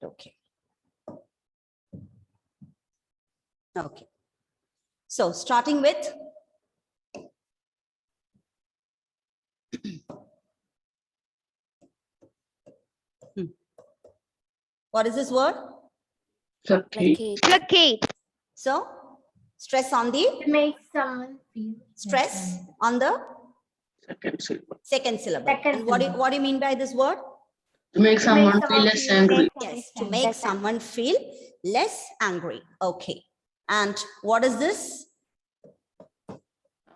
Okay. Okay. So starting with what is this word? Placate. Placate. So stress on the It makes someone feel. stress on the Second syllable. second syllable. Second And what syllable. do you mean by this word? To make someone feel someone less feel angry. Yes, to make someone feel less angry. Okay. And what is this?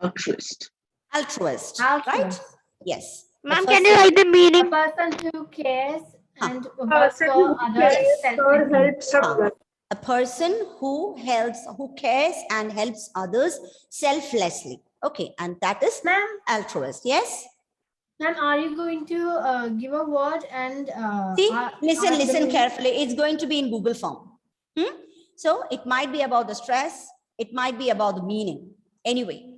Altruist. Altruist, right? Altruist. Yes. The Ma'am, first can you write the A meaning? person who cares and works Person for who others cares or selflessly. helps others. a person who cares and helps others selflessly. Okay, and that is Ma'am, altruist. Yes. ma'am, are you going to give a word and See, ask listen the- carefully. It's going to be in Google form. So it might be about the stress. It might be about the meaning. Anyway,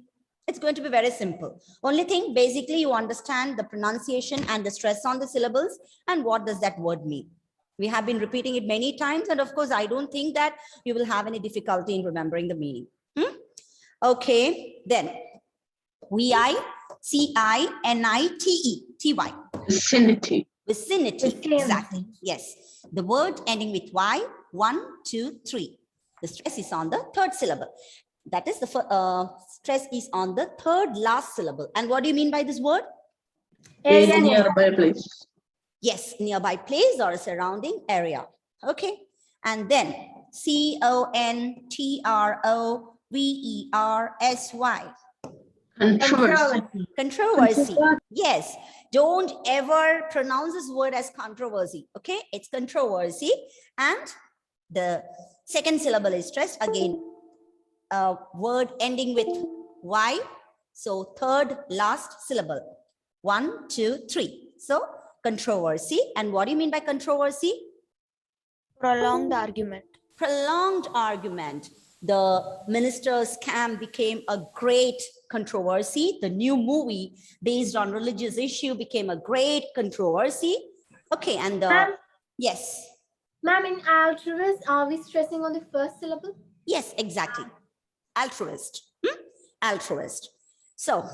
it's going to be very simple. Only thing, basically, you understand the pronunciation and the stress on the syllables and what does that word mean. We have been repeating it many times. And of course, I don't think that you will have any difficulty in remembering the meaning. Okay, then VICINITE, Vicinity. vicinity, exactly. Yes, the word ending with Y, 1, 2, 3. The stress is on the third syllable. That is the stress is on the third last syllable. And what do you mean by this word? A nearby place. Yes, nearby place or a surrounding area. Okay, and then CONTROVERSY. Controversy. Controversy. Yes, don't ever pronounce this word as controversy. Okay, it's controversy. And the second syllable is stressed. Again, a word ending with Y. So third last syllable. 1, 2, 3. So controversy. And what do you mean by controversy? Prolonged argument. Prolonged argument. The minister's scam became a great controversy. The new movie based on religious issue became a great controversy. Okay, and Ma'am? yes. Ma'am, in altruist, are we stressing on the first syllable? Yes, exactly. Altruist. Altruist. So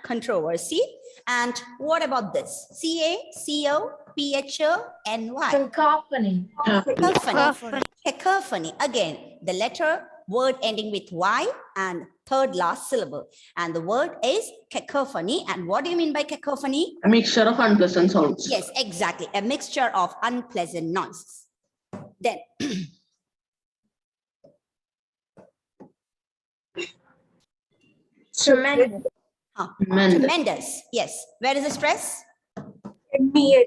controversy. And what about this? CACOPHONY. Cacophony. Cacophony. Cacophony. Again, the letter word ending with Y and third last syllable. And the word is cacophony. And what do you mean by cacophony? A mixture of unpleasant sounds. Yes, exactly. A mixture of unpleasant noises. Then Tremendous. tremendous. Yes. Where is the stress? MEN.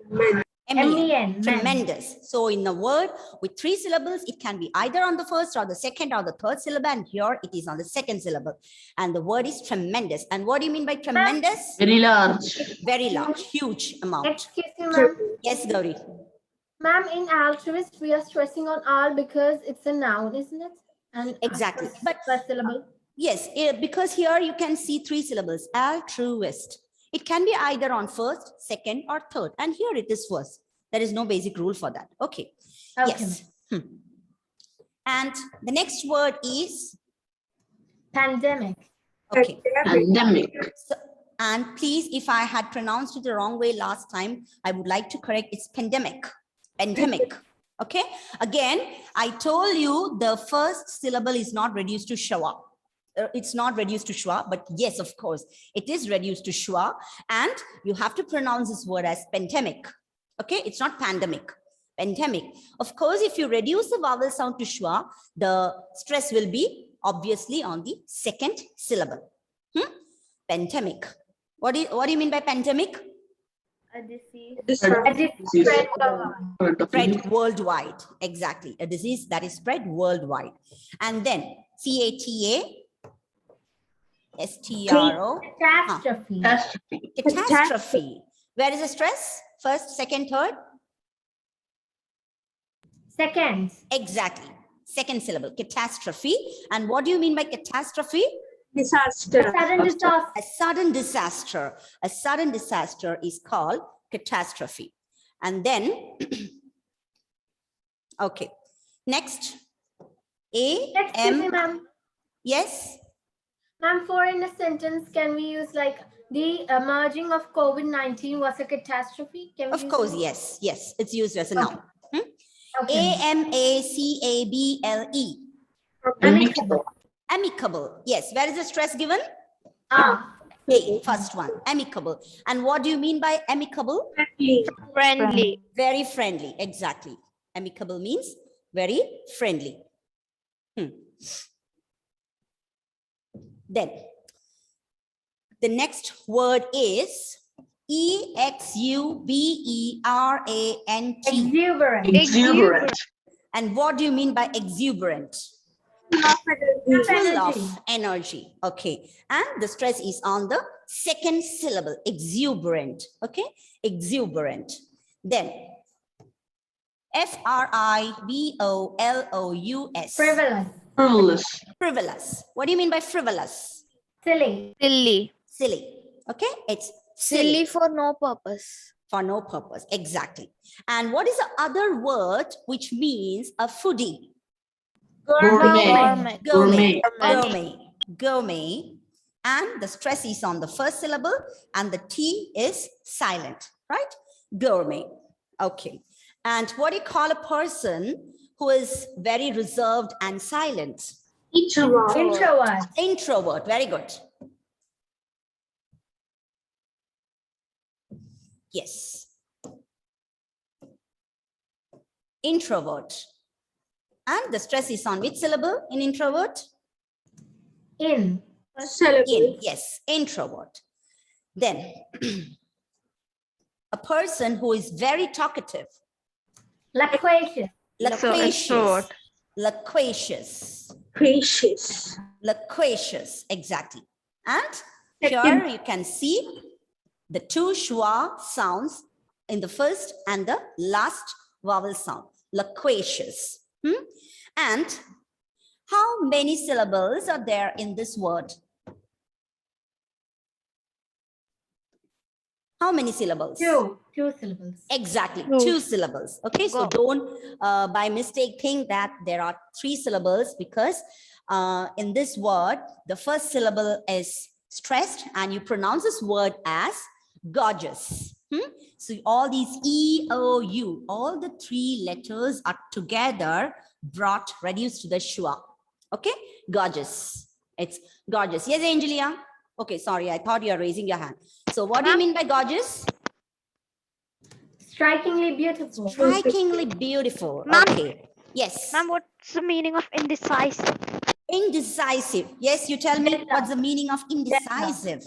MEN. Tremendous. So in a word with 3 syllables, it can be either on the first or the second or the third syllable. And here it is on the second syllable. And the word is tremendous. And what do you mean by tremendous? Very large. Very large, huge amount. Excuse me, ma'am. Yes, Gauri. Ma'am, in altruist, we are stressing on all because it's a noun, isn't it? And Exactly. But first syllable. Yes, because here you can see 3 syllables, altruist. It can be either on first, second, or third. And here it is first. There is no basic rule for that. Okay. Yes. And the next word is Pandemic. okay. Pandemic. So, and please, if I had pronounced it the wrong way last time, I would like to correct. It's pandemic. Pandemic. Okay. Again, I told you the first syllable is not reduced to schwa. It's not reduced to schwa, but yes, of course, it is reduced to schwa. And you have to pronounce this word as pandemic. Okay, it's not pandemic, pandemic. Of course, if you reduce the vowel sound to schwa, the stress will be obviously on the second syllable. Pandemic. What do you mean by pandemic? A disease. Spread worldwide. Exactly. A disease that is spread worldwide. And then CATASTRO. Catastrophe. Catastrophe. Where is the stress? First, second, third? Second. Exactly. Second syllable, catastrophe. And what do you mean by catastrophe? Disaster. Sudden disaster. A sudden disaster. A sudden disaster is called catastrophe. And then Okay. Next. Excuse me, A-M. ma'am. Yes. Ma'am, for in a sentence, can we use like the emerging of COVID-19 was a catastrophe? Can we Of use course, it? yes. Yes. It's used as a noun. Okay. A-M-A-C-A-B-L-E. Amicable. Amicable. Yes. Where is the stress given? Ah. A, first one. Amicable. And what do you mean by amicable? Friendly. Friendly. Very friendly. Exactly. Amicable means very friendly. Then the next word is E-X-U-B-E-R-A-N-T. Exuberant. Exuberant. And what do you mean by exuberant? Full of energy. Okay. And the stress is on the second syllable, exuberant. Okay. Exuberant. Then F-R-I-V-O-L-O-U-S. Frivolous. Frivolous. Frivolous. What do you mean by frivolous? Silly. Silly. Silly. Okay. It's Silly for no purpose. for no purpose. Exactly. And what is the other word which means a foodie? Gourmet. Gourmet. Gourmet. Gourmet. Gourmet. And the stress is on the first syllable and the T is silent, right? Gourmet. Okay. And what do you call a person who is very reserved and silent? Introvert. Introvert. Introvert. Very good. Yes. Introvert. And the stress is on which syllable in introvert? In. Syllable. In. Yes, introvert. Then a person who is very talkative. Loquacious. Loquacious. Loquacious. Gracious. Loquacious. Exactly. And Second. here you can see the two schwa sounds in the first and the last vowel sound. Loquacious. And how many syllables are there in this word? How many syllables? Two. Two syllables. Exactly, Two. 2 syllables. Okay, so don't by mistake think that there are 3 syllables because in this word, the first syllable is stressed and you pronounce this word as gorgeous. So all these E-O-U, all the 3 letters are together brought, reduced to the schwa. Okay, gorgeous. It's gorgeous. Yes, Angelia? Okay, sorry, I thought you are raising your hand. So what do you mean by gorgeous? Strikingly beautiful. Strikingly beautiful. Ma'am. Okay. Yes. Ma'am, what's the meaning of indecisive? Indecisive. Yes, you tell me Deadlock. what's the meaning of indecisive?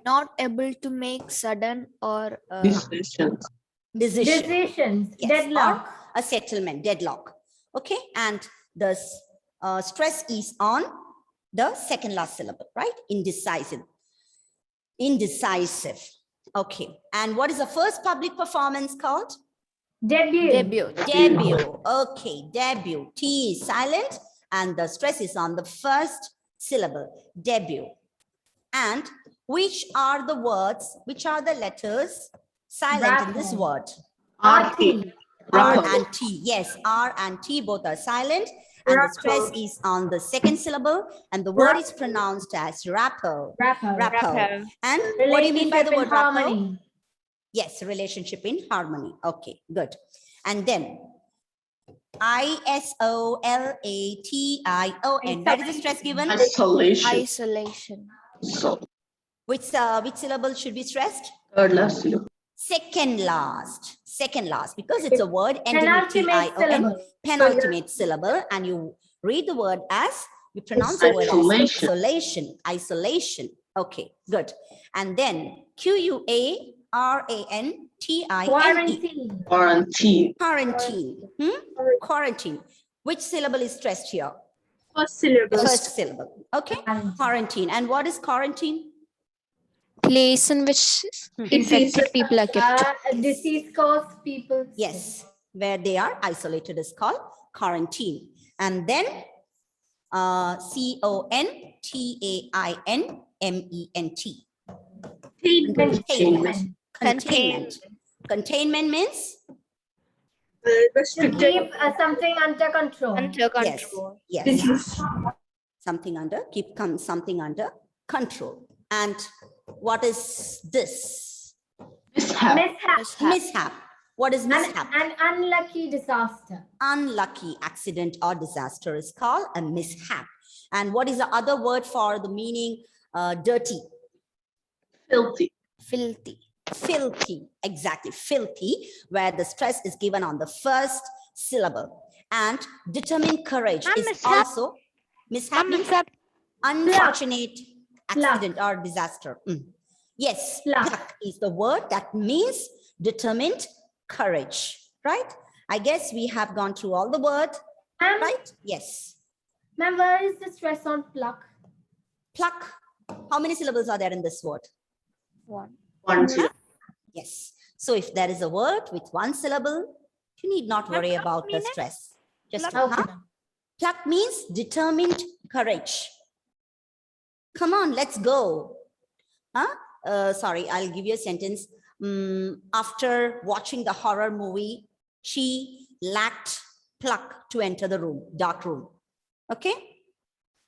Not able to make sudden or Decisions. Decision. Decisions. Yes. Deadlock. Or a settlement, deadlock. Okay. And the stress is on the second last syllable, right? Indecisive. Indecisive. Okay. And what is the first public performance called? Debut. debut. Debut. Okay. Debut. T is silent and the stress is on the first syllable. Debut. And which are the words, which are the letters silent in this Rapper. word? RT. R Rapper. and T. Yes, R and T both are silent. And the stress is on the second syllable. And the word is pronounced as rapper. Rapper. Rapper. And what do you mean by the Relationship in word rapper? harmony. Yes, relationship in harmony. Okay, good. And then I-S-O-L-A-T-I-O-N. Where is the stress given? Isolation. Isolation. So, Which syllable should be stressed? third last syllable. Second last. Second last, because it's a word ending with Penultimate T-I-O-N. syllable. Penultimate syllable. And you read the word as, you pronounce the word as Isolation. isolation. Isolation. Okay, good. And then Q-U-A-R-A-N-T-I-N-E. Quarantine. Quarantine. Quarantine. Quarantine. Which syllable is stressed here? First syllable. First syllable. Okay. Quarantine. And what is quarantine? Place in which infected people are kept. Disease caused people. Yes. Where they are isolated is called quarantine. And then C-O-N-T-A-I-N-M-E-N-T. Containment. Containment. Containment. Containment means To Restricted. keep something under control. Under Yes, control. yes. Disease. Something under, something under control. And what is this? Mishap. Mishap. Mishap. What is An, mishap? an unlucky disaster. Unlucky accident or disaster is called a mishap. And what is the other word for the meaning dirty? Filthy. Filthy. Filthy, exactly, filthy, where the stress is given on the first syllable. And determined courage Ma'am, is mishap. also mishap Ma'am, means mishap. unfortunate Pluck. accident or disaster. Yes, Pluck. pluck is the word that means determined courage, right? I guess we have gone through all the word, Ma'am, right? Yes. ma'am, where is the stress on pluck? Pluck. How many syllables are there in this word? One. One syllable. Yes. So if there is a word with one syllable, you need not worry pluck about the meaning? stress. Just Pluck. huh? Pluck means determined courage. Come on, let's go. Huh? Sorry, I'll give you a sentence. After watching the horror movie, she lacked pluck to enter the room, dark room. Okay.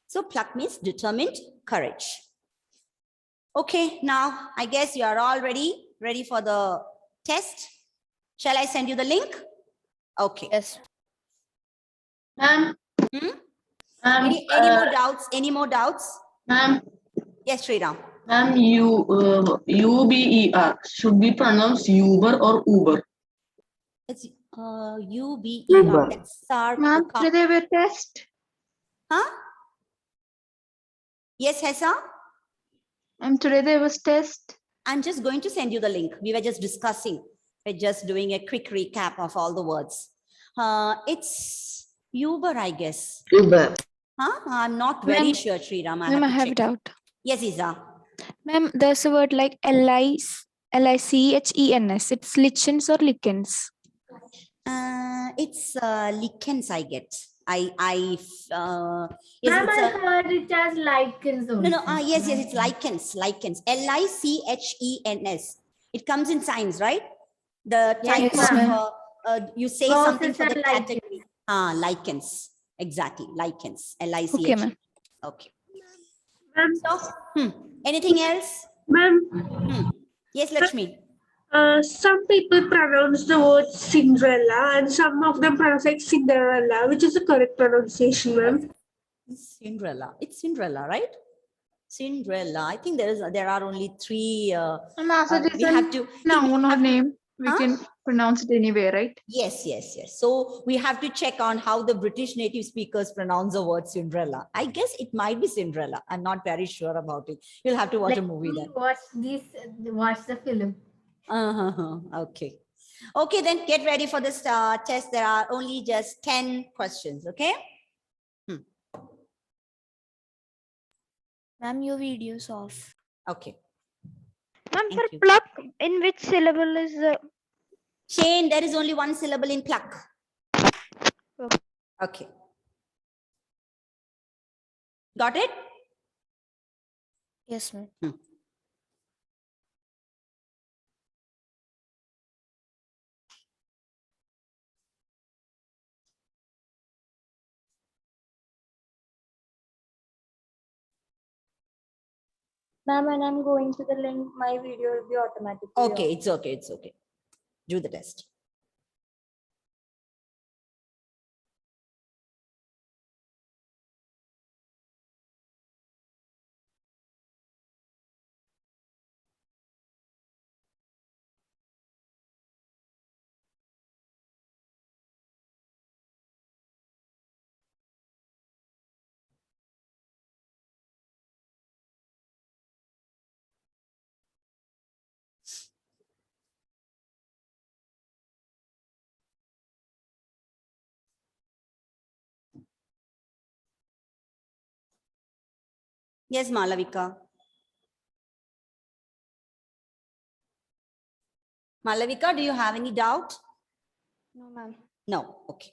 So pluck means determined courage. Okay, now I guess you are all ready for the test. Shall I send you the link? Okay. Yes. Ma'am. Hmm? Ma'am. Any more doubts? Any more doubts? Ma'am. Yes, Sriram. Ma'am, UBER should be pronounced Uber or Uber. It's UBER. Uber. That's our Ma'am, today we test. Huh? Yes, Hessa? Today there was test. I'm just going to send you the link. We were just discussing. We're just doing a quick recap of all the words. It's Uber, I guess. Uber. Huh? I'm not very Ma'am, sure, Sriram. Ma'am, I have a check. doubt. Yes, Isa. Ma'am, there's a word like Lichens. It's lichens or lichens? It's lichens, I get. Yes, Ma'am, it's I heard it as lichens also. no. Yes, it's lichens. Lichens. It comes in signs, right? The type Yes, of ma'am. you say Roses something for and the lichens. category. Lichens. Exactly, lichens. Lichens. Okay, ma'am. Okay. Ma'am, So, anything else? ma'am, Yes, Lakshmi. some people pronounce the word Cinderella and some of them pronounce like Cinderella, which is the correct pronunciation, ma'am. Cinderella. It's Cinderella, right? Cinderella. I think there are only three. And also it is We have to. noun or have- name. We Huh? can pronounce it anyway, right? Yes. So we have to check on how the British native speakers pronounce the word Cinderella. I guess it might be Cinderella. I'm not very sure about it. You'll have to watch a movie then. Watch the film. Okay. Okay, then get ready for this test. There are only just 10 questions. Okay. Ma'am, your video's off. Okay. Ma'am, Thank for you. pluck, in which syllable is the... Shane, there is only one syllable in pluck. Okay. Got it? Yes, ma'am. Ma'am, when I'm going to the link, my video will be automatically Okay, it's okay. It's okay. Do the test. Yes, Malavika. Malavika, do you have any doubt? No, ma'am. No. Okay.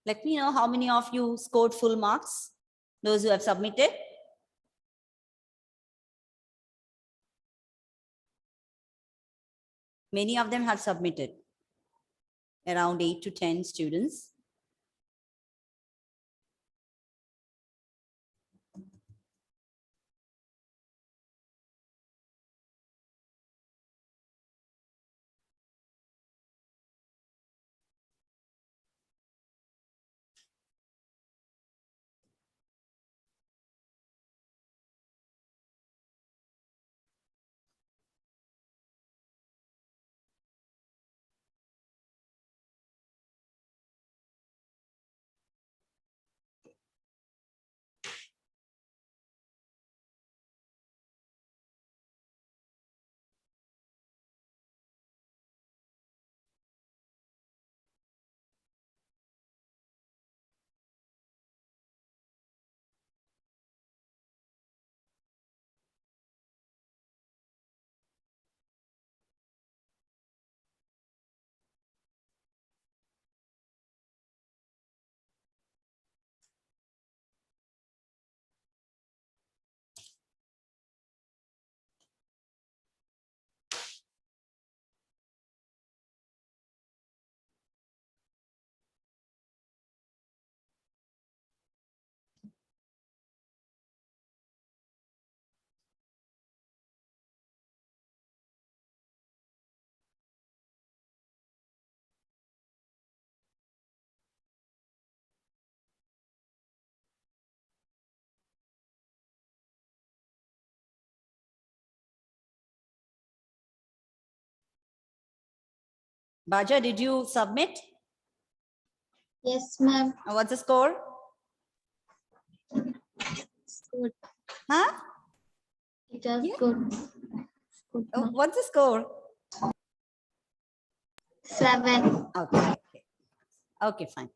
Let me know how many of you scored full marks. Those who have submitted. Many of them have submitted. Around 8 to 10 students. Baja, did you submit? Yes, ma'am. What's the score? It's good. Huh? It was Yeah. good. Good, Oh, ma'am. what's the score? 7. Okay. Okay, fine.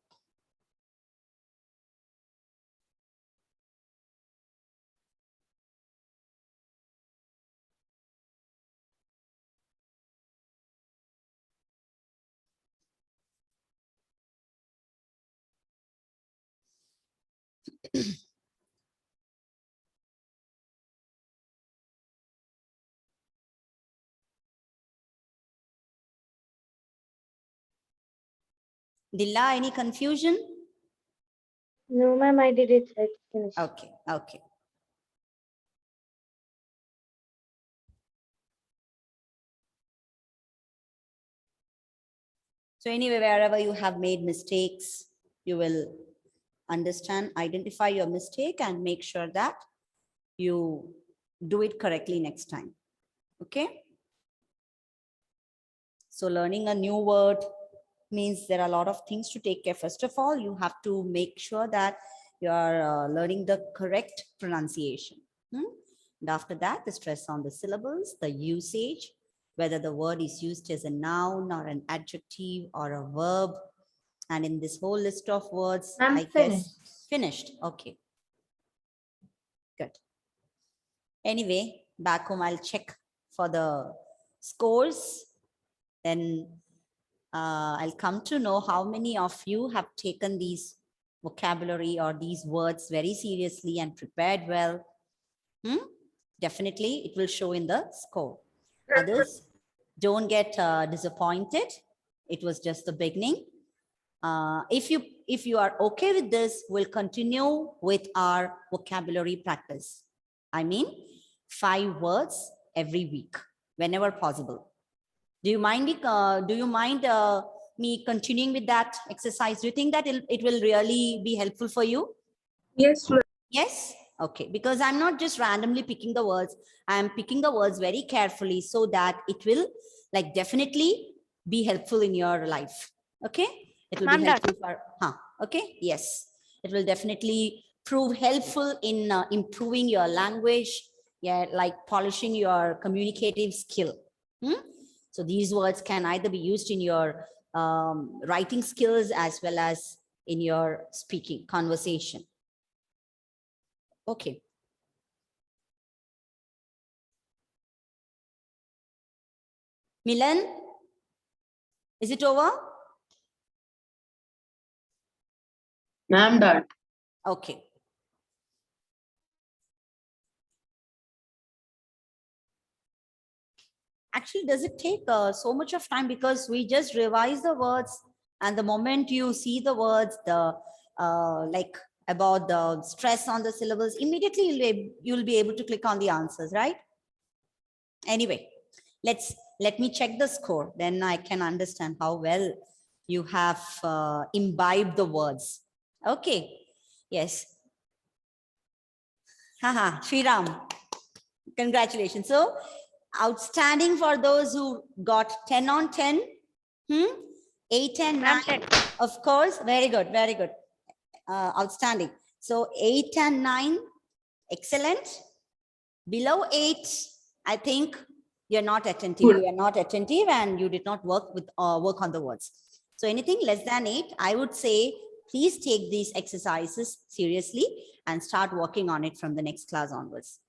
Dilla, any confusion? No, ma'am, I did it. I finished. Okay. So anyway, wherever you have made mistakes, you will understand, identify your mistake and make sure that you do it correctly next time. Okay. So learning a new word means there are a lot of things to take care. First of all, you have to make sure that you are learning the correct pronunciation. And after that, the stress on the syllables, the usage, whether the word is used as a noun or an adjective or a verb. And in this whole list of words, I'm I finished. guess finished. Okay. Good. Anyway, back home, I'll check for the scores. Then I'll come to know how many of you have taken these vocabulary or these words very seriously and prepared well. Definitely, it will show in the score. Others, don't get disappointed. It was just the beginning. If you are okay with this, we'll continue with our vocabulary practice. I mean, 5 words every week, whenever possible. Do you mind me continuing with that exercise? Do you think that it will really be helpful for you? Yes, ma'am. Yes. Okay. Because I'm not just randomly picking the words. I'm picking the words very carefully so that it will like definitely be helpful in your life. Okay. It will be helpful for, okay. Yes. It will definitely prove helpful in improving your language. Yeah. Like polishing your communicative skill. So these words can either be used in your writing skills as well as in your speaking conversation. Okay. Milan, is it over? Ma'am, that. Okay. Actually, does it take so much of time? Because we just revise the words, and the moment you see the words, the like about the stress on the syllables, immediately you'll be able to click on the answers, right? Anyway, let me check the score. Then I can understand how well you have imbibed the words. Okay. Yes. Haha, Sriram. Congratulations. So outstanding for those who got 10 on 10. 8 and 9. Of course. Very good. Very good. Outstanding. So 8 and 9. Excellent. Below 8, I think you're not attentive. Good. You are not attentive and you did not work on the words. So anything less than 8, I would say, please take these exercises seriously and start working on it from the next class onwards.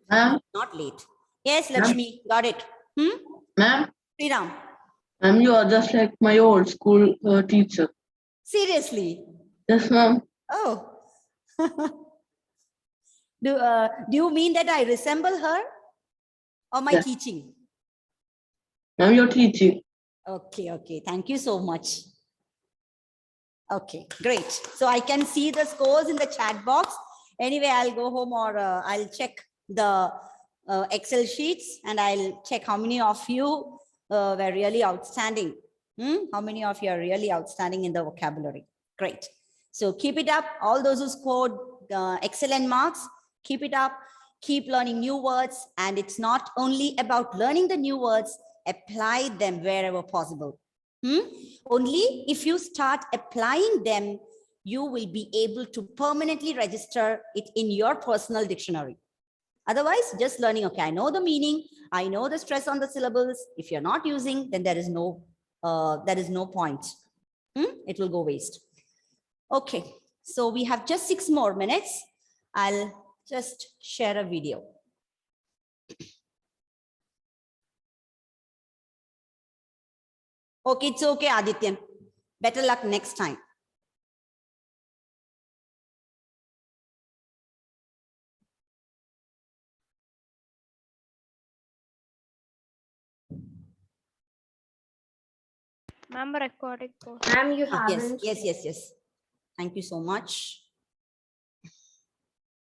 Ma'am, Not late. Yes, Lakshmi, got it. ma'am, Sriram, ma'am, you are just like my old school teacher. seriously. Yes, ma'am. Oh. Do you mean that I resemble her or my Yes. teaching? Ma'am, you're teaching. Okay, okay. Thank you so much. Okay, great. So I can see the scores in the chat box. Anyway, I'll go home or I'll check the Excel sheets and I'll check how many of you were really outstanding. How many of you are really outstanding in the vocabulary? Great. So keep it up. All those who scored excellent marks, keep it up. Keep learning new words. And it's not only about learning the new words, apply them wherever possible. Only if you start applying them, you will be able to permanently register it in your personal dictionary. Otherwise, just learning, okay, I know the meaning, I know the stress on the syllables. If you're not using, then there is no point. It will go waste. Okay, so we have just 6 more minutes. I'll just share a video. Okay, it's okay, Adityan. Better luck next time. Ma'am, recording. Ma'am, you Yes, haven't. yes, yes, yes. Thank you so much.